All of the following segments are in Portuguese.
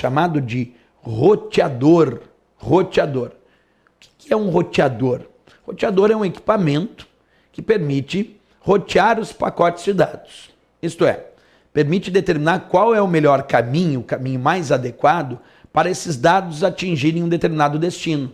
chamado de roteador. Roteador. O que é um roteador? Roteador é um equipamento que permite rotear os pacotes de dados. Isto é, permite determinar qual é o melhor caminho, o caminho mais adequado para esses dados atingirem um determinado destino.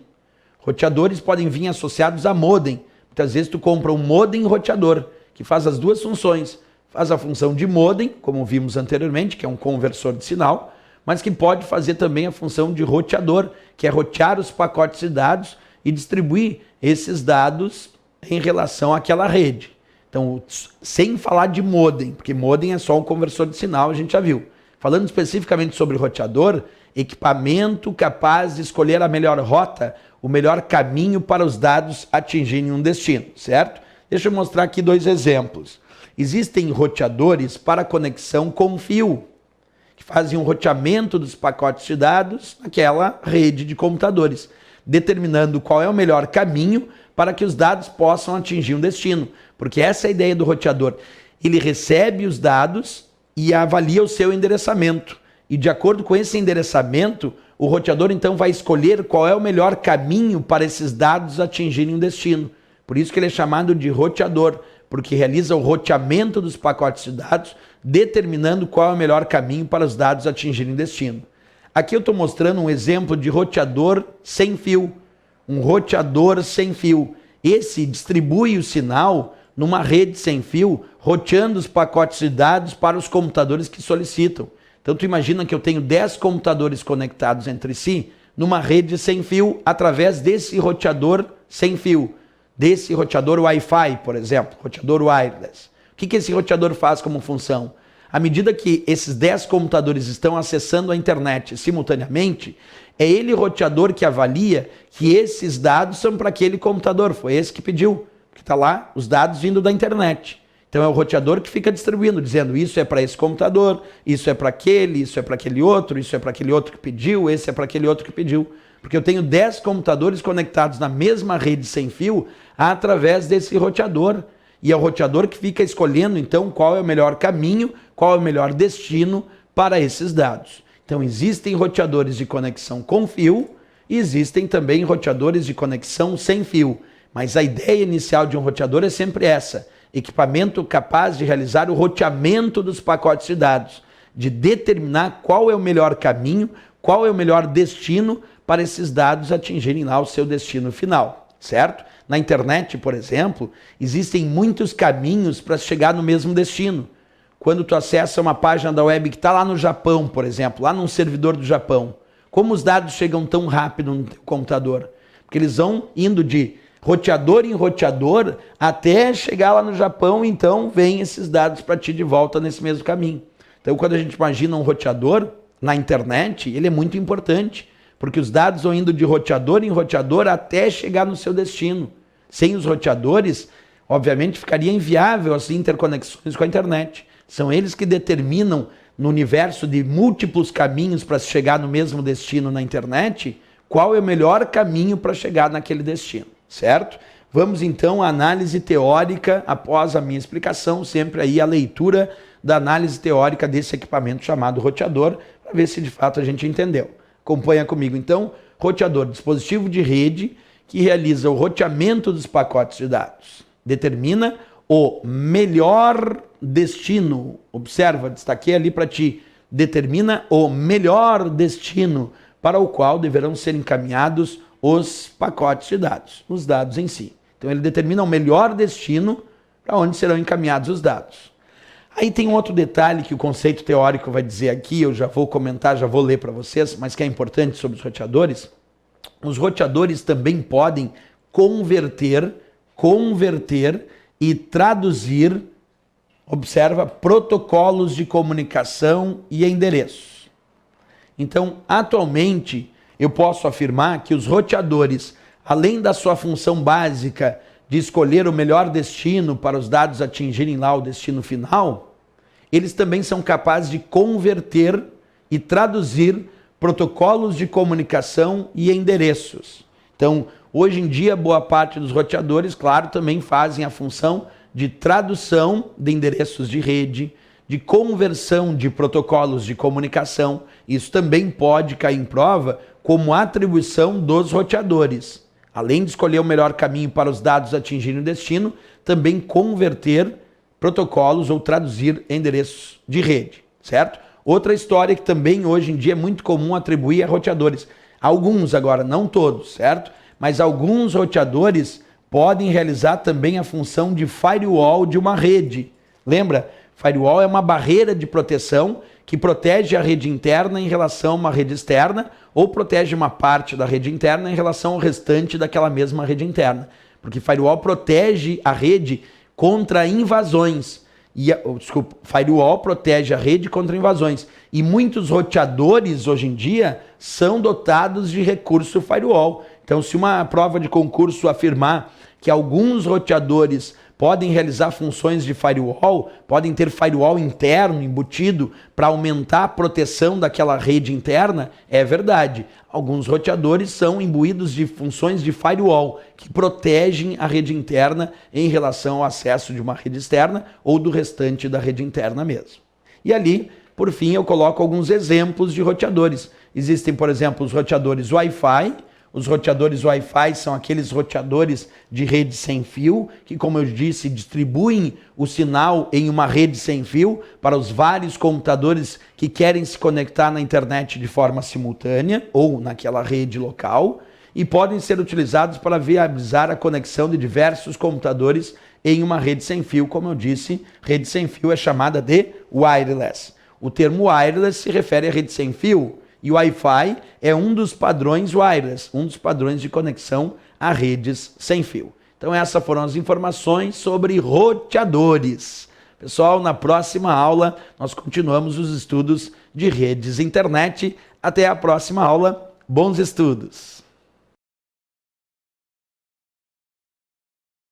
Roteadores podem vir associados a modem. Muitas vezes tu compra um modem roteador, que faz as duas funções. Faz a função de modem, como vimos anteriormente, que é um conversor de sinal, mas que pode fazer também a função de roteador, que é rotear os pacotes de dados e distribuir esses dados em relação àquela rede. Então, sem falar de modem, porque modem é só um conversor de sinal, a gente já viu. Falando especificamente sobre roteador, equipamento capaz de escolher a melhor rota, o melhor caminho para os dados atingirem um destino, certo? Deixa eu mostrar aqui dois exemplos. Existem roteadores para conexão com fio, que fazem um roteamento dos pacotes de dados naquela rede de computadores, determinando qual é o melhor caminho para que os dados possam atingir um destino. Porque essa é a ideia do roteador. Ele recebe os dados e avalia o seu endereçamento. E de acordo com esse endereçamento, o roteador então vai escolher qual é o melhor caminho para esses dados atingirem um destino. Por isso que ele é chamado de roteador, porque realiza o roteamento dos pacotes de dados, determinando qual é o melhor caminho para os dados atingirem destino. Aqui eu estou mostrando um exemplo de roteador sem fio. Um roteador sem fio. Esse distribui o sinal numa rede sem fio, roteando os pacotes de dados para os computadores que solicitam. Então tu imagina que eu tenho 10 computadores conectados entre si numa rede sem fio através desse roteador sem fio. Desse roteador Wi-Fi, por exemplo, roteador wireless. O que esse roteador faz como função? À medida que esses 10 computadores estão acessando a internet simultaneamente, é ele, roteador, que avalia que esses dados são para aquele computador. Foi esse que pediu, que está lá os dados vindo da internet. Então é o roteador que fica distribuindo, dizendo isso é para esse computador, isso é para aquele, isso é para aquele outro, isso é para aquele outro que pediu, esse é para aquele outro que pediu. Porque eu tenho 10 computadores conectados na mesma rede sem fio através desse roteador. E é o roteador que fica escolhendo, então, qual é o melhor caminho, qual é o melhor destino para esses dados. Então, existem roteadores de conexão com fio e existem também roteadores de conexão sem fio. Mas a ideia inicial de um roteador é sempre essa: equipamento capaz de realizar o roteamento dos pacotes de dados, de determinar qual é o melhor caminho, qual é o melhor destino para esses dados atingirem lá o seu destino final, certo? Na internet, por exemplo, existem muitos caminhos para chegar no mesmo destino. Quando tu acessa uma página da web que está lá no Japão, por exemplo, lá num servidor do Japão, como os dados chegam tão rápido no teu computador? Porque eles vão indo de roteador em roteador até chegar lá no Japão, então vem esses dados para ti de volta nesse mesmo caminho. Então, quando a gente imagina um roteador na internet, ele é muito importante, porque os dados vão indo de roteador em roteador até chegar no seu destino. Sem os roteadores, obviamente, ficaria inviável as interconexões com a internet. São eles que determinam, no universo de múltiplos caminhos para chegar no mesmo destino na internet, qual é o melhor caminho para chegar naquele destino, certo? Vamos então à análise teórica, após a minha explicação, sempre aí a leitura da análise teórica desse equipamento chamado roteador, para ver se de fato a gente entendeu. Acompanha comigo então, roteador, dispositivo de rede que realiza o roteamento dos pacotes de dados. Determina o melhor destino. Observa, destaquei ali para ti. Determina o melhor destino para o qual deverão ser encaminhados os pacotes de dados, os dados em si. Então ele determina o melhor destino para onde serão encaminhados os dados. Aí tem um outro detalhe que o conceito teórico vai dizer aqui, eu já vou comentar, já vou ler para vocês, mas que é importante sobre os roteadores. Os roteadores também podem converter e traduzir, observa, protocolos de comunicação e endereços. Então, atualmente, eu posso afirmar que os roteadores, além da sua função básica de escolher o melhor destino para os dados atingirem lá o destino final, eles também são capazes de converter e traduzir protocolos de comunicação e endereços. Então, hoje em dia, boa parte dos roteadores, claro, também fazem a função de tradução de endereços de rede, de conversão de protocolos de comunicação. Isso também pode cair em prova como atribuição dos roteadores. Além de escolher o melhor caminho para os dados atingirem o destino, também converter protocolos ou traduzir endereços de rede, certo? Outra história que também hoje em dia é muito comum atribuir a roteadores. Alguns agora, não todos, certo? Mas alguns roteadores podem realizar também a função de firewall de uma rede. Lembra? Firewall é uma barreira de proteção que protege a rede interna em relação a uma rede externa ou protege uma parte da rede interna em relação ao restante daquela mesma rede interna. Porque firewall protege a rede contra invasões. Firewall protege a rede contra invasões. E muitos roteadores hoje em dia são dotados de recurso firewall. Então, se uma prova de concurso afirmar que alguns roteadores podem realizar funções de firewall, podem ter firewall interno embutido para aumentar a proteção daquela rede interna, é verdade. Alguns roteadores são imbuídos de funções de firewall que protegem a rede interna em relação ao acesso de uma rede externa ou do restante da rede interna mesmo. E ali, por fim, eu coloco alguns exemplos de roteadores. Existem, por exemplo, os roteadores Wi-Fi. Os roteadores Wi-Fi são aqueles roteadores de rede sem fio, que, como eu disse, distribuem o sinal em uma rede sem fio para os vários computadores que querem se conectar na internet de forma simultânea ou naquela rede local, e podem ser utilizados para viabilizar a conexão de diversos computadores em uma rede sem fio. Como eu disse, rede sem fio é chamada de wireless. O termo wireless se refere à rede sem fio, e o Wi-Fi é um dos padrões wireless, um dos padrões de conexão a redes sem fio. Então essas foram as informações sobre roteadores. Pessoal, na próxima aula nós continuamos os estudos de redes internet. Até a próxima aula. Bons estudos!